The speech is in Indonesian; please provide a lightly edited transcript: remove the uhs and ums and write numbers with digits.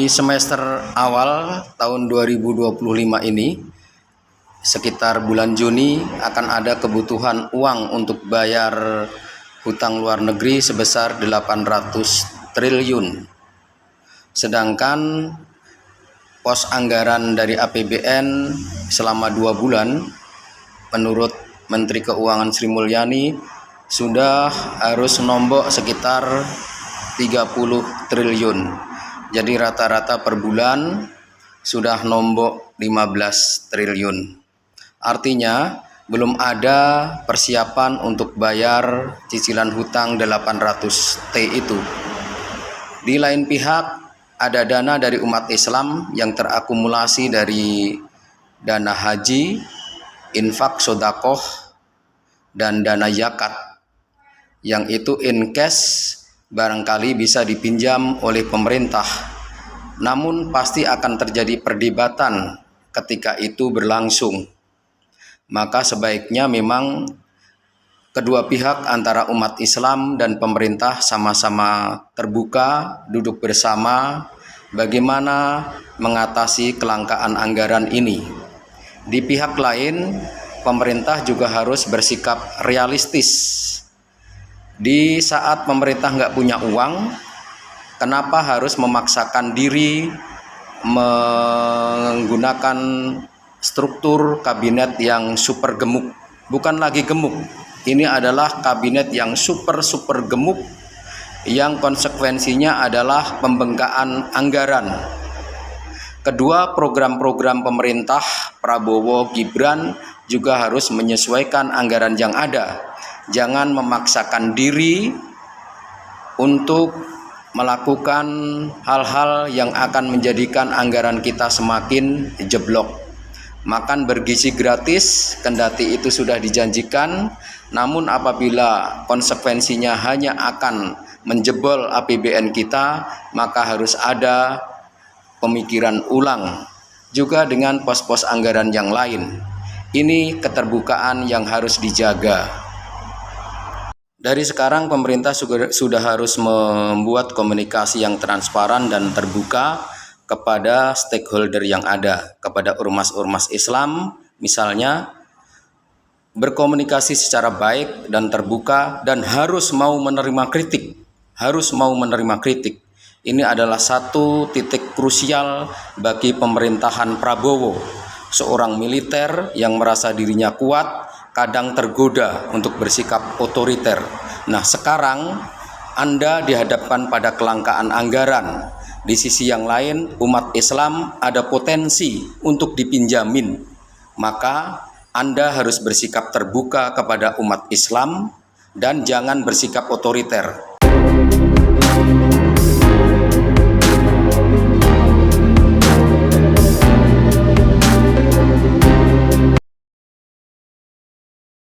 semester awal tahun 2025 ini, sekitar bulan Juni akan ada kebutuhan uang untuk bayar hutang luar negeri sebesar 800 triliun. Sedangkan pos anggaran dari APBN selama 2 bulan menurut Menteri Keuangan Sri Mulyani sudah harus nombok sekitar 30 triliun. Jadi rata-rata per bulan sudah nombok 15 triliun. Artinya belum ada persiapan untuk bayar cicilan hutang 800T itu. Di lain pihak ada dana dari umat Islam yang terakumulasi dari dana haji, infak sodakoh, dan dana zakat, yang itu in cash barangkali bisa dipinjam oleh pemerintah. Namun pasti akan terjadi perdebatan ketika itu berlangsung. Maka sebaiknya memang kedua pihak antara umat Islam dan pemerintah sama-sama terbuka, duduk bersama bagaimana mengatasi kelangkaan anggaran ini. Di pihak lain, pemerintah juga harus bersikap realistis. Di saat pemerintah nggak punya uang, kenapa harus memaksakan diri menggunakan struktur kabinet yang super gemuk? Bukan lagi gemuk, ini adalah kabinet yang super gemuk, yang konsekuensinya adalah pembengkakan anggaran. Kedua, program-program pemerintah Prabowo Gibran juga harus menyesuaikan anggaran yang ada. Jangan memaksakan diri untuk melakukan hal-hal yang akan menjadikan anggaran kita semakin jeblok. Makan bergizi gratis, kendati itu sudah dijanjikan, namun apabila konsekuensinya hanya akan menjebol APBN kita, maka harus ada pemikiran ulang juga dengan pos-pos anggaran yang lain. Ini keterbukaan yang harus dijaga. Dari sekarang pemerintah sudah harus membuat komunikasi yang transparan dan terbuka kepada stakeholder yang ada, kepada ormas-ormas Islam misalnya, berkomunikasi secara baik dan terbuka dan harus mau menerima kritik. Ini adalah satu titik krusial bagi pemerintahan Prabowo, seorang militer yang merasa dirinya kuat, kadang tergoda untuk bersikap otoriter. Nah, sekarang Anda dihadapkan pada kelangkaan anggaran. Di sisi yang lain, umat Islam ada potensi untuk dipinjamin. Maka Anda harus bersikap terbuka kepada umat Islam dan jangan bersikap otoriter.